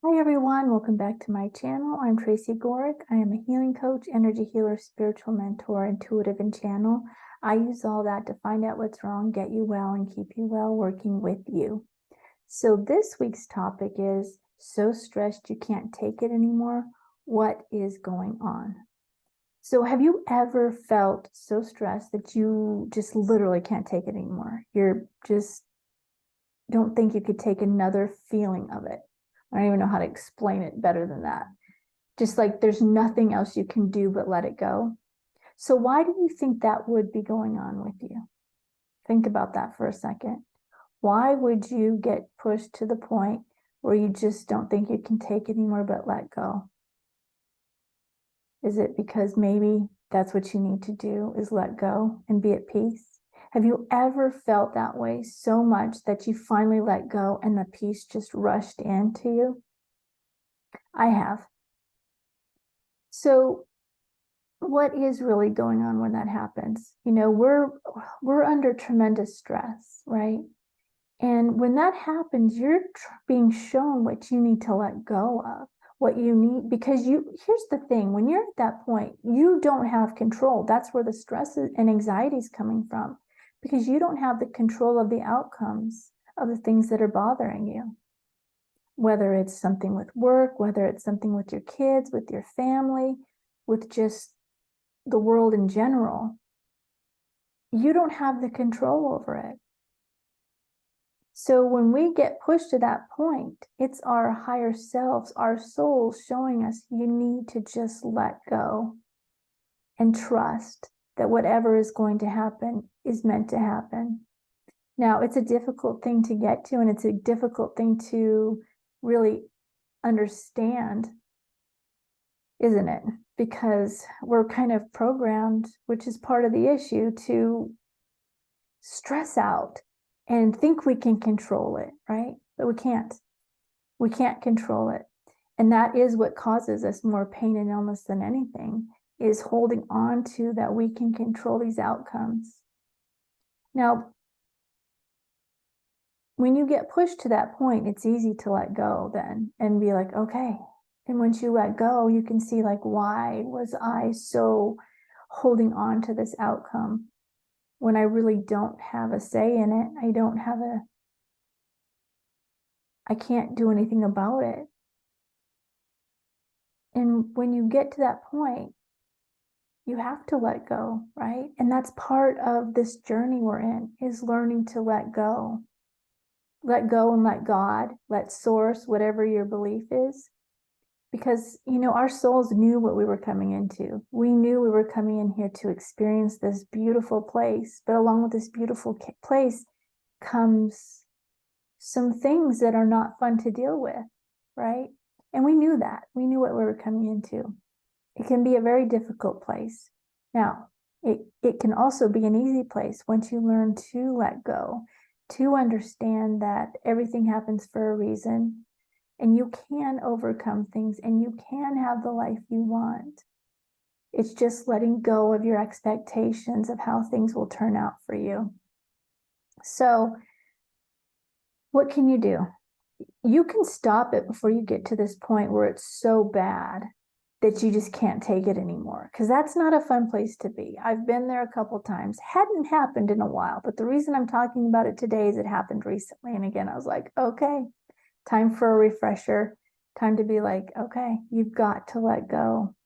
Hi everyone, welcome back to my channel. I'm Tracy Gohrick. I am a healing coach, energy healer, spiritual mentor, intuitive, and channel. I use all that to find out what's wrong, get you well, and keep you well, working with you. So this week's topic is so stressed you can't take it anymore. What is going on? So have you ever felt so stressed that you just literally can't take it anymore? You're just don't think you could take another feeling of it. I don't even know how to explain it better than that. Just like there's nothing else you can do but let it go. So why do you think that would be going on with you? Think about that for a second. Why would you get pushed to the point where you just don't think you can take it anymore but let go? Is it because maybe that's what you need to do is let go and be at peace? Have you ever felt that way so much that you finally let go and the peace just rushed into you? I have. So what is really going on when that happens? You know, we're under tremendous stress, right? And when that happens, you're being shown what you need to let go of, what you need, because here's the thing, when you're at that point, you don't have control. That's where the stress and anxiety is coming from, because you don't have the control of the outcomes of the things that are bothering you. Whether it's something with work, whether it's something with your kids, with your family, with just the world in general, you don't have the control over it. So when we get pushed to that point, it's our higher selves, our souls showing us you need to just let go and trust that whatever is going to happen is meant to happen. Now, it's a difficult thing to get to, and it's a difficult thing to really understand, isn't it? Because we're kind of programmed, which is part of the issue, to stress out and think we can control it, right? But we can't. We can't control it. And that is what causes us more pain and illness than anything, is holding on to that we can control these outcomes. Now, when you get pushed to that point, it's easy to let go then and be like, okay. And once you let go, you can see, like, why was I so holding on to this outcome when I really don't have a say in it? I can't do anything about it. And when you get to that point, you have to let go, right? And that's part of this journey we're in, is learning to let go. Let go and let God, let source, whatever your belief is. Because, you know, our souls knew what we were coming into. We knew we were coming in here to experience this beautiful place. But along with this beautiful place comes some things that are not fun to deal with, right? And we knew that. We knew what we were coming into. It can be a very difficult place. Now, it can also be an easy place once you learn to let go, to understand that everything happens for a reason, and you can overcome things, and you can have the life you want. It's just letting go of your expectations of how things will turn out for you. So, what can you do? You can stop it before you get to this point where it's so bad that you just can't take it anymore, because that's not a fun place to be. I've been there a couple times. Hadn't happened in a while, but the reason I'm talking about it today is it happened recently. And again, I was like, okay, time for a refresher, time to be like, okay, you've got to let go.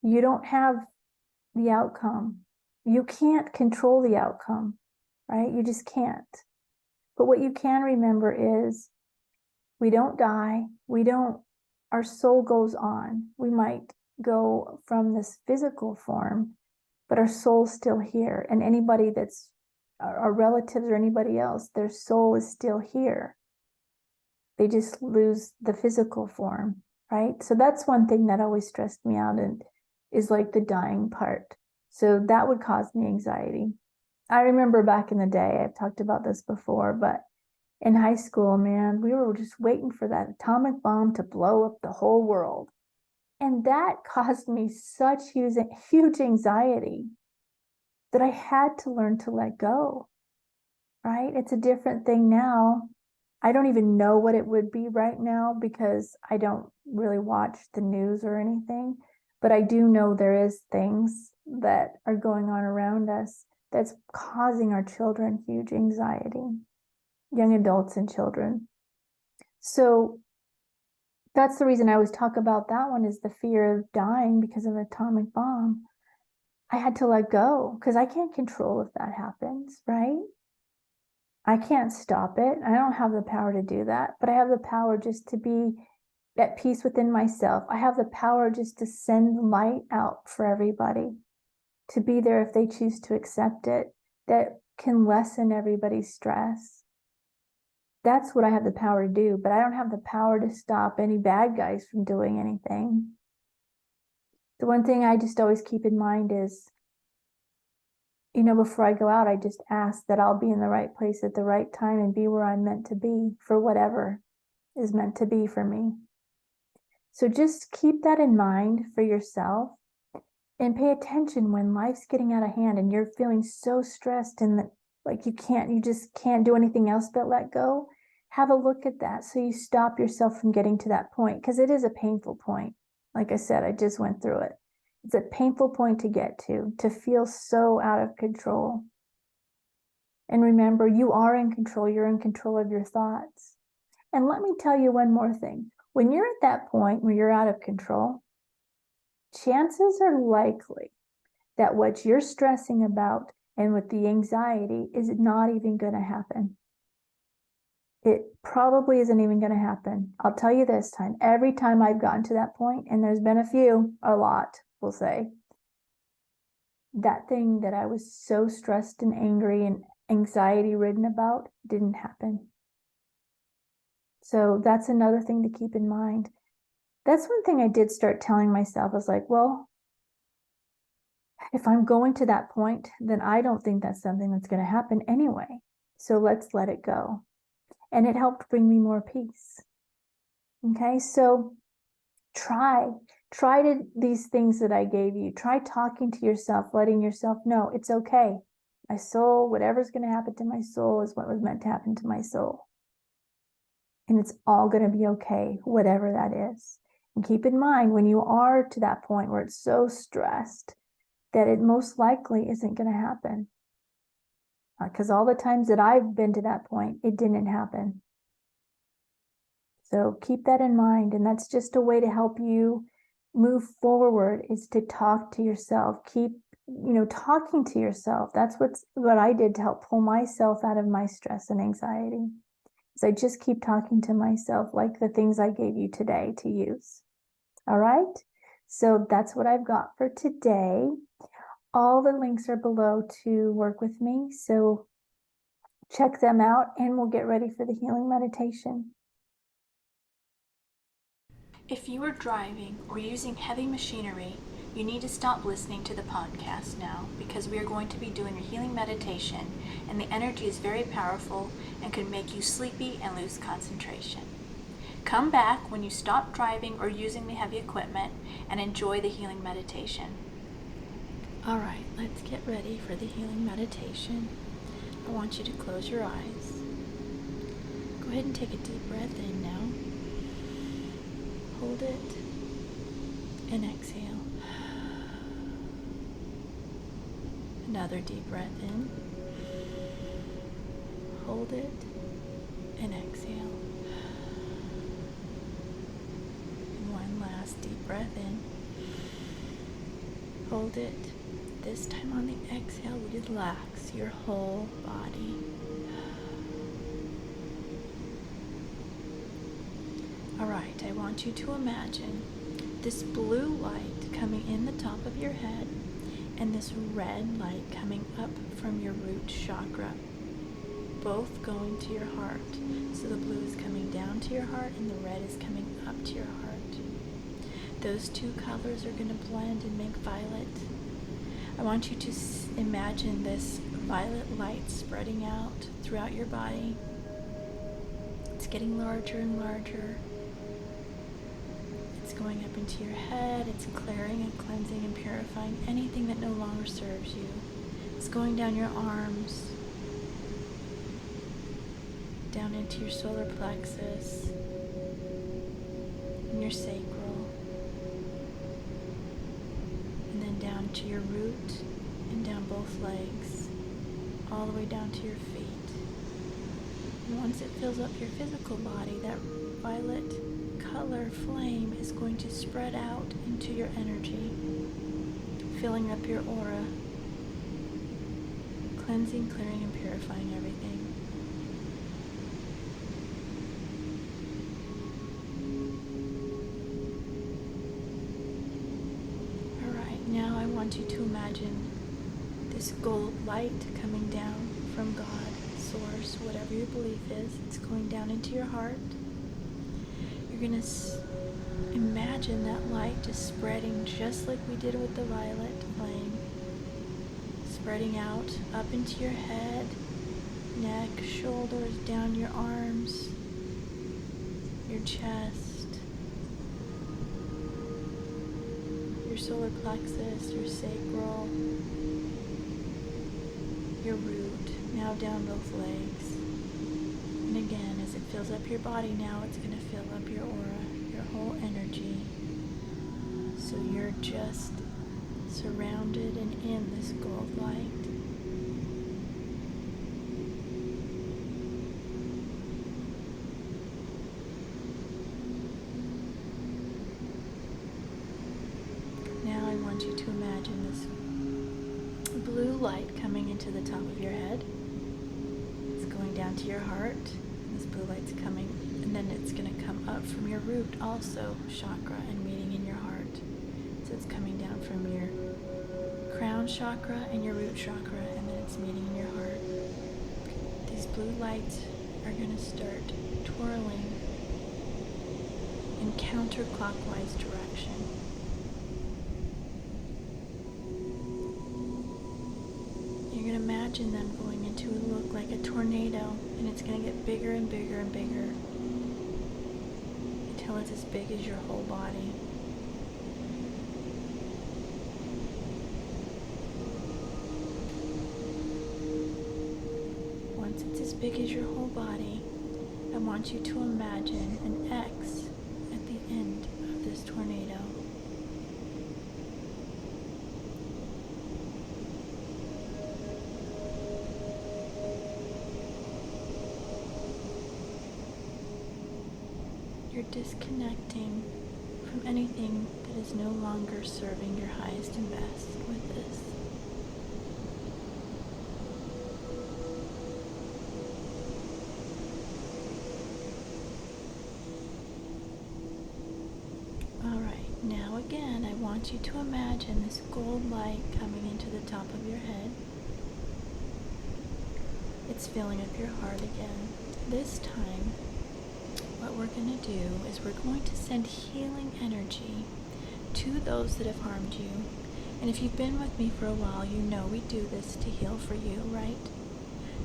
You don't have the outcome. You can't control the outcome, right? You just can't. But what you can remember is we don't die. Our soul goes on. We might go from this physical form, but our soul's still here. And anybody that's our relatives or anybody else, their soul is still here. They just lose the physical form, right? So that's one thing that always stressed me out, and is like the dying part. So that would cause me anxiety. I remember back in the day, I've talked about this before, but in high school, man, we were just waiting for that atomic bomb to blow up the whole world. And that caused me such huge anxiety that I had to learn to let go, right? It's a different thing now. I don't even know what it would be right now because I don't really watch the news or anything, but I do know there is things that are going on around us that's causing our children huge anxiety, young adults and children. So that's the reason I always talk about that one, is the fear of dying because of an atomic bomb. I had to let go because I can't control if that happens, right? I can't stop it. I don't have the power to do that, but I have the power just to be at peace within myself. I have the power just to send light out for everybody, to be there if they choose to accept it, that can lessen everybody's stress. That's what I have the power to do, but I don't have the power to stop any bad guys from doing anything. The one thing I just always keep in mind is, before I go out, I just ask that I'll be in the right place at the right time and be where I'm meant to be for whatever is meant to be for me. So just keep that in mind for yourself and pay attention when life's getting out of hand and you're feeling so stressed and that like you just can't do anything else but let go. Have a look at that so you stop yourself from getting to that point, because it is a painful point. Like I said, I just went through it. It's a painful point to get to feel so out of control. And remember, you are in control. You're in control of your thoughts. And let me tell you one more thing. When you're at that point where you're out of control, chances are likely that what you're stressing about and with the anxiety is not even going to happen. It probably isn't even going to happen. I'll tell you this time, every time I've gotten to that point, and there's been a lot, we'll say, that thing that I was so stressed and angry and anxiety ridden about didn't happen. So that's another thing to keep in mind. That's one thing I did start telling myself. I was like, well, if I'm going to that point, then I don't think that's something that's going to happen anyway. So let's let it go. And it helped bring me more peace. Okay, so try these things that I gave you. Try talking to yourself, letting yourself know it's okay. My soul, whatever's going to happen to my soul is what was meant to happen to my soul. And it's all going to be okay, whatever that is. And keep in mind, when you are to that point where it's so stressed, that it most likely isn't going to happen. Because all the times that I've been to that point, it didn't happen. So keep that in mind. And that's just a way to help you move forward, is to talk to yourself. Keep, talking to yourself. That's what I did to help pull myself out of my stress and anxiety. So I just keep talking to myself, like the things I gave you today to use. All right. So that's what I've got for today. All the links are below to work with me. So check them out and we'll get ready for the healing meditation. If you are driving or using heavy machinery, you need to stop listening to the podcast now, because we are going to be doing a healing meditation and the energy is very powerful and can make you sleepy and lose concentration. Come back when you stop driving or using the heavy equipment and enjoy the healing meditation. All right, let's get ready for the healing meditation. I want you to close your eyes. Go ahead and take a deep breath in now. Hold it and exhale. Another deep breath in. Hold it and exhale. And one last deep breath in. Hold it. This time on the exhale, relax your whole body. Alright, I want you to imagine this blue light coming in the top of your head and this red light coming up from your root chakra, both going to your heart. So the blue is coming down to your heart and the red is coming up to your heart. Those two colors are going to blend and make violet. I want you to imagine this violet light spreading out throughout your body. It's getting larger and larger. It's going up into your head. It's clearing and cleansing and purifying anything that no longer serves you. It's going down your arms, down into your solar plexus and your sacral, and then down to your root and down both legs, all the way down to your feet. And once it fills up your physical body, that violet color flame is going to spread out into your energy, filling up your aura, cleansing, clearing, and purifying everything. Alright, now I want you to imagine this gold light coming down from God, Source, whatever your belief is. It's going down into your heart. You're going to imagine that light just spreading just like we did with the violet flame. Spreading out up into your head, neck, shoulders, down your arms, your chest, your solar plexus, your sacral, your root, now down both legs. And again, as it fills up your body now, it's going to fill up your aura, your whole energy. So you're just surrounded and in this gold light. Now I want you to imagine this blue light coming into the top of your head. It's going down to your heart. This blue light's coming, and then it's going to come up from your root also, chakra, and meeting in your heart. So it's coming down from your crown chakra and your root chakra, and then it's meeting in your heart. These blue lights are going to start twirling in counterclockwise direction. You're going to imagine them going into what look like a tornado, and it's going to get bigger and bigger and bigger until it's as big as your whole body. Once it's as big as your whole body, I want you to imagine an X at the end of this tornado. You're disconnecting from anything that is no longer serving your highest and best with this. Alright, now again, I want you to imagine this gold light coming into the top of your head. It's filling up your heart again. This time, what we're going to do is we're going to send healing energy to those that have harmed you. And if you've been with me for a while, you know we do this to heal for you, right?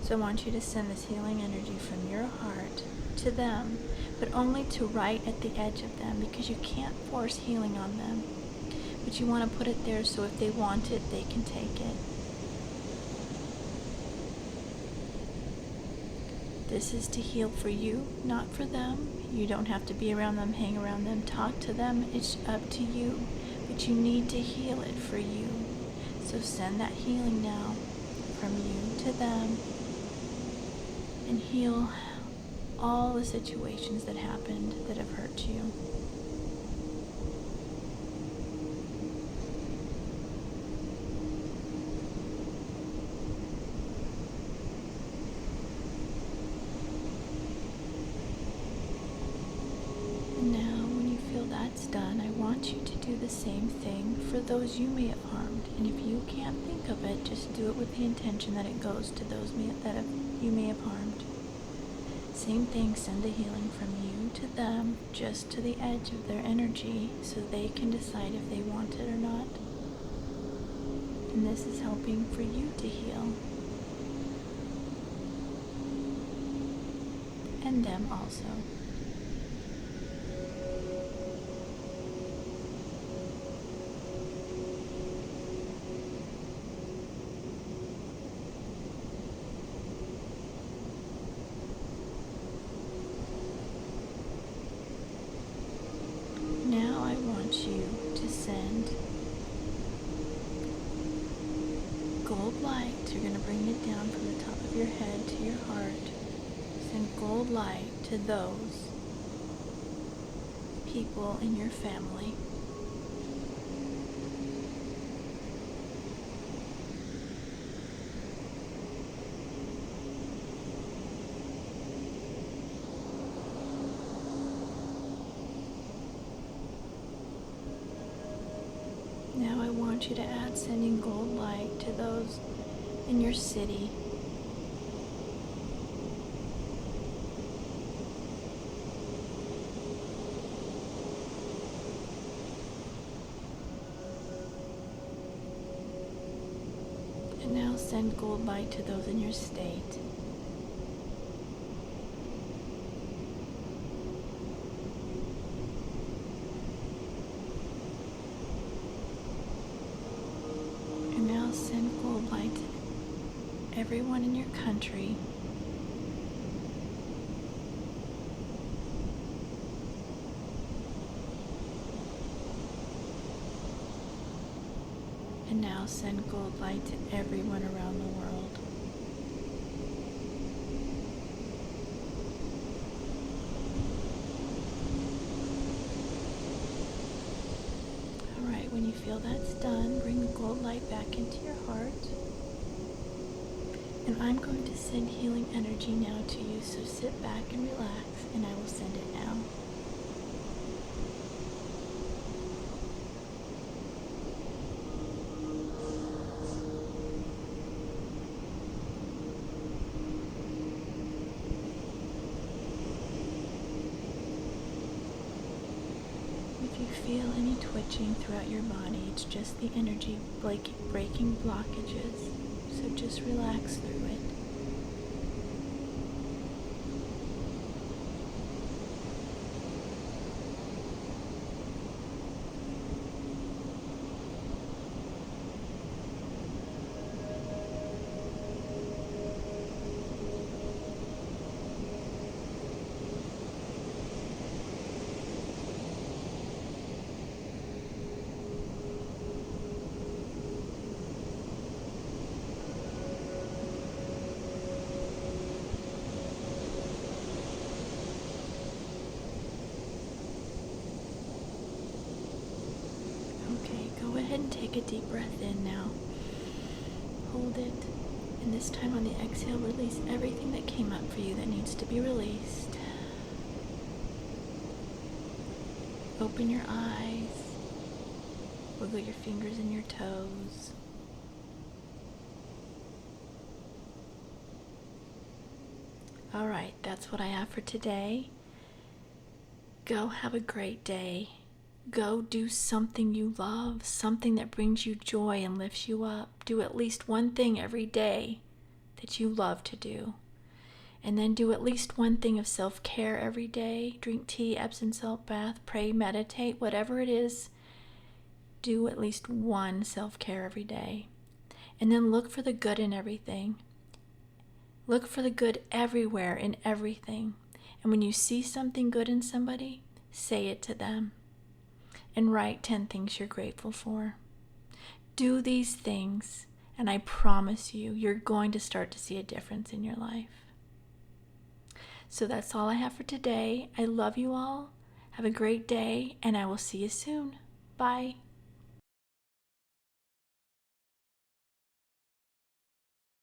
So I want you to send this healing energy from your heart to them, but only to right at the edge of them, because you can't force healing on them. But you want to put it there so if they want it, they can take it. This is to heal for you, not for them. You don't have to be around them, hang around them, talk to them. It's up to you. But you need to heal it for you. So send that healing now from you to them and heal all the situations that happened that have hurt you. That's done, I want you to do the same thing for those you may have harmed. And if you can't think of it, just do it with the intention that it goes to those you may have harmed. Same thing, send the healing from you to them, just to the edge of their energy, so they can decide if they want it or not. And this is helping for you to heal. And them also. gold light. You're going to bring it down from the top of your head to your heart. Send gold light to those people in your family. Now I want you to add sending gold light to those in your city. And now send gold light to those in your state. And now send gold light to everyone in your country. And now send gold light to everyone around the world. Alright, when you feel that's done, bring the gold light back into your heart. And I'm going to send healing energy now to you, so sit back and relax, and I will send it now. If you feel any twitching throughout your body, it's just the energy breaking blockages, so just relax through it. Go ahead and take a deep breath in now. Hold it. And this time on the exhale, release everything that came up for you that needs to be released. Open your eyes. Wiggle your fingers and your toes. All right, that's what I have for today. Go have a great day. Go do something you love, something that brings you joy and lifts you up. Do at least one thing every day that you love to do. And then do at least one thing of self-care every day. Drink tea, Epsom salt bath, pray, meditate, whatever it is. Do at least one self-care every day. And then look for the good in everything. Look for the good everywhere in everything. And when you see something good in somebody, say it to them. And write 10 things you're grateful for. Do these things, and I promise you, you're going to start to see a difference in your life. So that's all I have for today. I love you all. Have a great day, and I will see you soon. Bye.